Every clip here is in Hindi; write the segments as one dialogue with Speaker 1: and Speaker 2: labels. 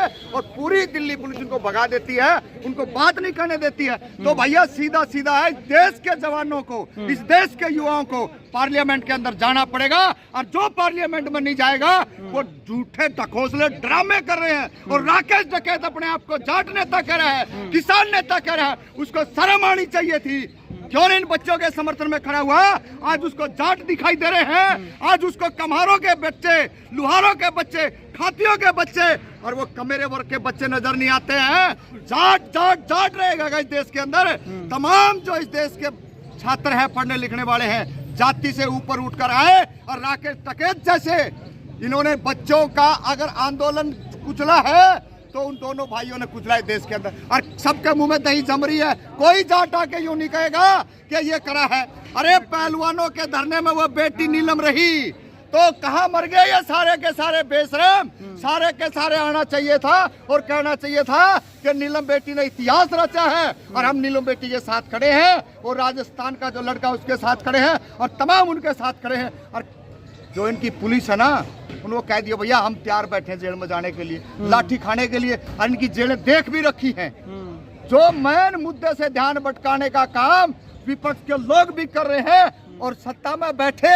Speaker 1: है और पूरी दिल्ली पुलिस उनको भगा देती है, उनको बात नहीं करने देती है। तो भैया सीधा सीधा है, देश के जवानों को, इस देश के युवाओं को पार्लियामेंट के अंदर जाना पड़ेगा, और जो पार्लियामेंट में नहीं जाएगा वो झूठे ढकोसले ड्रामे कर रहे हैं। और राकेश डकैत अपने आप को जाट नेता कह रहा है, किसान नेता कह रहा है, उसको शर्म आनी चाहिए थी। क्यों इन बच्चों के समर्थन में खड़ा हुआ? आज उसको जाट दिखाई दे रहे हैं, आज उसको कम्हारों के बच्चे, लुहारों के बच्चे, खातियों के बच्चे और वो कमेरे वर्ग के बच्चे नजर नहीं आते हैं। जाट जाट जाट रहेगा इस देश के अंदर। तमाम जो इस देश के छात्र हैं, पढ़ने लिखने वाले हैं, जाति से ऊपर उठकर आए और राकेश डकैत जैसे इन्होंने बच्चों का अगर आंदोलन कुचला है तो उन दोनों भाइयों ने कुचला है देश के अंदर, और सबके मुंह में दही जम रही है। कोई जाट आके यूं नहीं कहेगा कि ये करा है। अरे पहलवानों के धरने में वो बेटी नीलम रही तो कहाँ मर गए ये सारे के सारे बेशरम? सारे के सारे आना चाहिए था और कहना चाहिए था कि नीलम बेटी ने इतिहास रचा है और हम नीलम बेटी के साथ खड़े हैं, और राजस्थान का जो लड़का उसके साथ खड़े हैं और तमाम उनके साथ खड़े हैं। और जो इनकी पुलिस है ना, उनको कह दिया भैया हम तैयार बैठे हैं जेल में जाने के लिए, लाठी खाने के लिए, और इनकी जेलें देख भी रखी हैं। जो मेन मुद्दे से ध्यान भटकाने का काम विपक्ष के लोग भी कर रहे हैं और सत्ता में बैठे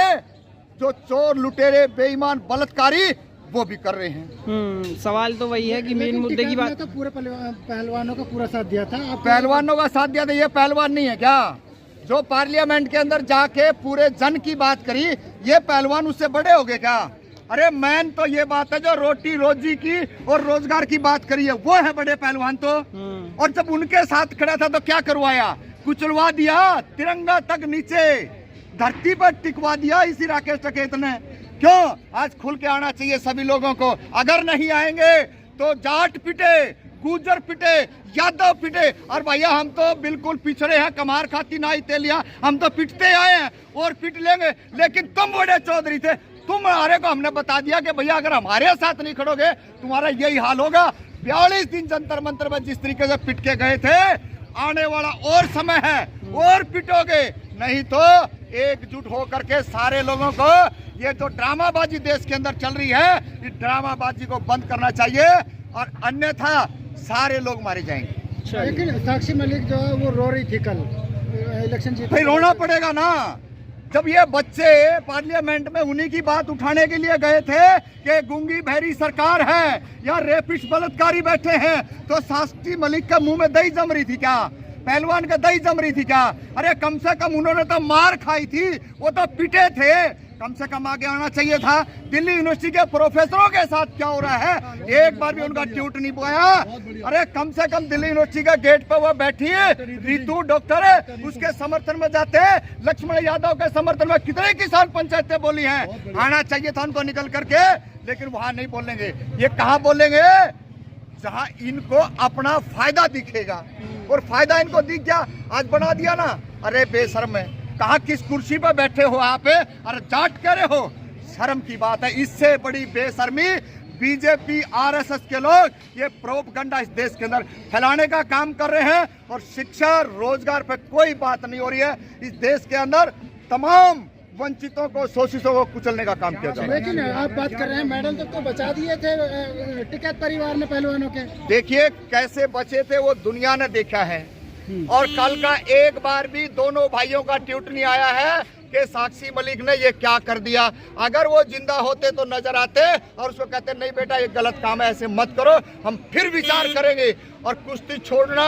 Speaker 1: जो चोर लुटेरे बेईमान बलात्कारी वो भी कर रहे हैं।
Speaker 2: सवाल तो वही है कि मेन मुद्दे की बात,
Speaker 3: तो पूरे पहलवानों का पूरा साथ दिया था।
Speaker 1: पहलवानों का साथ दिया था, ये पहलवान नहीं है क्या जो पार्लियामेंट के अंदर जाके पूरे जन की बात करी? ये पहलवान उससे बड़े हो गए क्या? अरे मैन तो ये बात है जो रोटी रोजी की और रोजगार की बात करी है, वो है बड़े पहलवान तो। और जब उनके साथ खड़ा था तो क्या करवाया? कुचलवा दिया, तिरंगा तक नीचे धरती पर टिकवा दिया इसी राकेश डकैत ने। क्यों? आज खुल के आना चाहिए सभी लोगों को। अगर नहीं आएंगे तो जाट पिटे, गुजर पिटे, यादव पिटे, और भैया हम तो बिल्कुल पिछड़े हैं, कमार खाती नाई तेलिया, हम तो पिटते आए हैं और पिट लेंगे। लेकिन तुम बड़े चौधरी थे, तुम्हारे को हमने बता दिया कि भैया अगर हमारे साथ नहीं खड़ोगे तुम्हारा यही हाल होगा। 42 दिन जंतर मंतर में जिस तरीके से पिट के गए थे, आने वाला और समय है और पिटोगे, नहीं तो एकजुट होकर के सारे लोगों को ये जो ड्रामाबाजी देश के अंदर चल रही है, इस ड्रामाबाजी को बंद करना चाहिए और अन्यथा सारे लोग मारे जाएंगे।
Speaker 3: लेकिन साक्षी मलिक जो है वो रो रही थी कल इलेक्शन जीत।
Speaker 1: भाई रोना पड़ेगा ना, जब ये बच्चे पार्लियामेंट में उन्हीं की बात उठाने के लिए गए थे कि गूंगी बहरी सरकार है या रेपिस्ट बलात्कारी बैठे हैं, तो साक्षी मलिक का मुंह में दही जम रही थी क्या? पहलवान का दही जम रही थी क्या? अरे कम से कम उन्होंने तो मार खाई थी, वो तो पिटे थे, कम से कम आगे आना चाहिए था। दिल्ली यूनिवर्सिटी के प्रोफेसरों के साथ क्या हो रहा है, एक बार भी उनका ट्वीट नहीं बोया। अरे कम से कम दिल्ली यूनिवर्सिटी का गेट पर वो बैठी है, रितु डॉक्टर है, उसके समर्थन में जाते हैं। लक्ष्मण यादव के समर्थन में कितने किसान पंचायतें बोली हैं, आना चाहिए था उनको निकल करके, लेकिन वहां नहीं बोलेंगे। ये कहाँ बोलेंगे? जहां इनको अपना फायदा दिखेगा, और फायदा इनको दिख गया, आज बना दिया ना। अरे बेशर्म है, कहा किस कुर्सी पर बैठे हो आप? अरे जाट कह रहे हो, शर्म की बात है। इससे बड़ी बेशर्मी बीजेपी आरएसएस के लोग ये प्रोपगंडा इस देश के अंदर फैलाने का काम कर रहे हैं, और शिक्षा रोजगार पे कोई बात नहीं हो रही है। इस देश के अंदर तमाम वंचितों को, शोषितों को कुचलने का काम किया जा रहा है।
Speaker 3: लेकिन आप बात कर रहे हैं मेडल तक तो बचा दिए थे टिकैत परिवार ने पहलवानों के।
Speaker 1: देखिए कैसे बचे थे वो दुनिया ने देखा है, और कल का एक बार भी दोनों भाइयों का ट्वीट नहीं आया है कि साक्षी मलिक ने ये क्या कर दिया। अगर वो जिंदा होते तो नजर आते और उसको कहते नहीं बेटा ये गलत काम है, ऐसे मत करो, हम फिर विचार करेंगे। और कुश्ती छोड़ना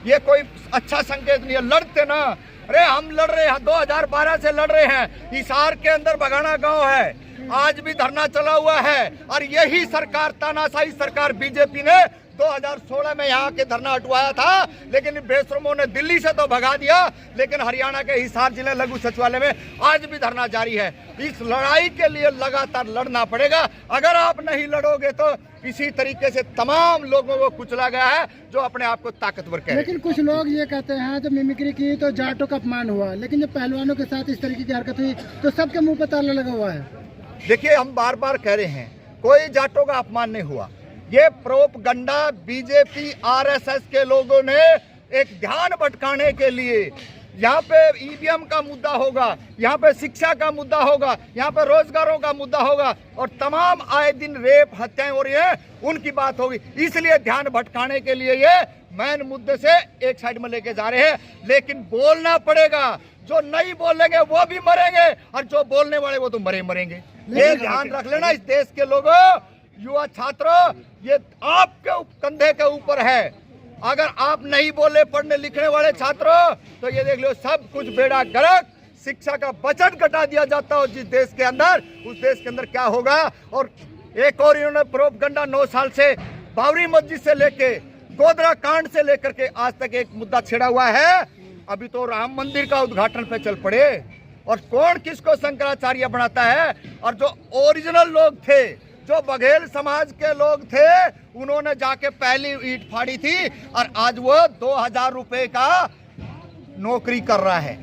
Speaker 1: ये कोई अच्छा संकेत नहीं है, लड़ते ना। अरे हम लड़ रहे हैं, 2012 से लड़ रहे हैं। हिसार के अंदर बगाना गांव है, आज भी धरना चला हुआ है, और यही सरकार, तानाशाही सरकार बीजेपी ने 2016 में यहाँ के धरना हटवाया था, लेकिन बेशरमों ने दिल्ली से तो भगा दिया, लेकिन हरियाणा के हिसार जिले लघु सचिवालय में आज भी धरना जारी है। इस लड़ाई के लिए लगातार लड़ना पड़ेगा। अगर आप नहीं लड़ोगे तो इसी तरीके से तमाम लोगों को कुचला गया है जो अपने आप को ताकतवर कहते हैं।
Speaker 3: लेकिन कुछ लोग ये कहते हैं जब मिमिक्री की तो जाटों का अपमान हुआ, लेकिन जब पहलवानों के साथ इस तरीके की हरकत हुई तो सबके मुंह पर ताला लगा हुआ है।
Speaker 1: देखिए हम बार बार कह रहे हैं कोई जाटों का अपमान नहीं हुआ। ये प्रोपगंडा बीजेपी आरएसएस के लोगों ने एक ध्यान भटकाने के लिए यहाँ पे ईवीएम का मुद्दा होगा, यहाँ पे शिक्षा का मुद्दा होगा, यहाँ पे रोजगारों का मुद्दा होगा और तमाम आए दिन रेप हत्याएं हो रही है उनकी बात होगी। इसलिए ध्यान भटकाने के लिए ये मेन मुद्दे से एक साइड में लेके जा रहे हैं, लेकिन बोलना पड़ेगा। जो नहीं बोलेंगे वो भी मरेंगे और जो बोलने वाले वो तो मरेंगे। ये ध्यान रख लेना इस देश के लोगों, युवा छात्रों, ये आपके कंधे के ऊपर है। अगर आप नहीं बोले पढ़ने लिखने वाले छात्रों तो ये देख लो सब कुछ बेड़ा गर्क, शिक्षा का बजट घटा दिया जाता हो जिस देश के अंदर, उस देश के अंदर क्या होगा। और एक और इन्होंने प्रोपगंडा 9 साल से बाबरी मस्जिद से लेके गोधरा कांड से लेकर के आज तक एक मुद्दा छिड़ा हुआ है। अभी तो राम मंदिर का उद्घाटन पे चल पड़े और कौन किसको शंकराचार्य बनाता है। और जो ओरिजिनल लोग थे, जो बघेल समाज के लोग थे, उन्होंने जाके पहली ईंट फाड़ी थी और आज वो 2000 रुपए का नौकरी कर रहा है।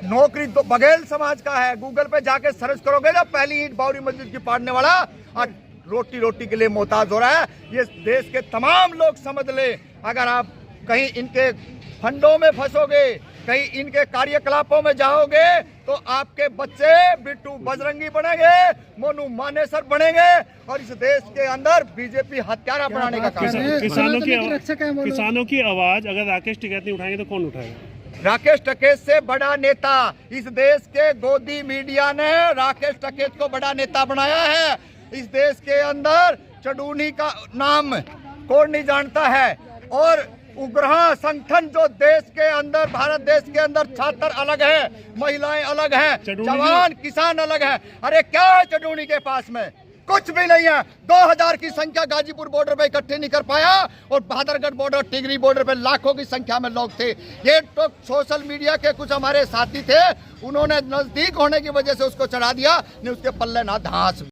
Speaker 1: नौकरी तो बघेल समाज का है। गूगल पे जाके सर्च करोगे ना, पहली ईंट बाबरी मस्जिद की फाड़ने वाला और रोटी के लिए मोहताज हो रहा है। ये देश के तमाम लोग समझ ले। अगर आप कहीं इनके फंडों में फंसोगे, कहीं इनके कार्यकलापों में जाओगे तो आपके बच्चे बिट्टू बजरंगी बनेंगे, मोनू मानेसर बनेंगे और इस देश के अंदर बीजेपी हत्यारा बनाने का काम है।
Speaker 4: किसानों की आवाज अगर राकेश टिकैत नहीं उठाएंगे तो कौन उठाएगा?
Speaker 1: राकेश टिकैत से बड़ा नेता इस देश के गोदी मीडिया ने राकेश टिकैत को बड़ा नेता बनाया है। इस देश के अंदर चडूनी का नाम कौन नहीं जानता है। और उग्रहा संगठन जो देश के अंदर, भारत देश के अंदर छात्र अलग है, महिलाएं अलग है, जवान किसान अलग है। अरे क्या है चडूनी के पास में? कुछ भी नहीं है। 2000 की संख्या गाजीपुर बॉर्डर पे इकट्ठे नहीं कर पाया और बहादुरगढ़ बॉर्डर, टिगरी बॉर्डर पे लाखों की संख्या में लोग थे। ये तो सोशल मीडिया के कुछ हमारे साथी थे, उन्होंने नजदीक होने की वजह से उसको चढ़ा दिया, नहीं उसके पल्ले ना घास।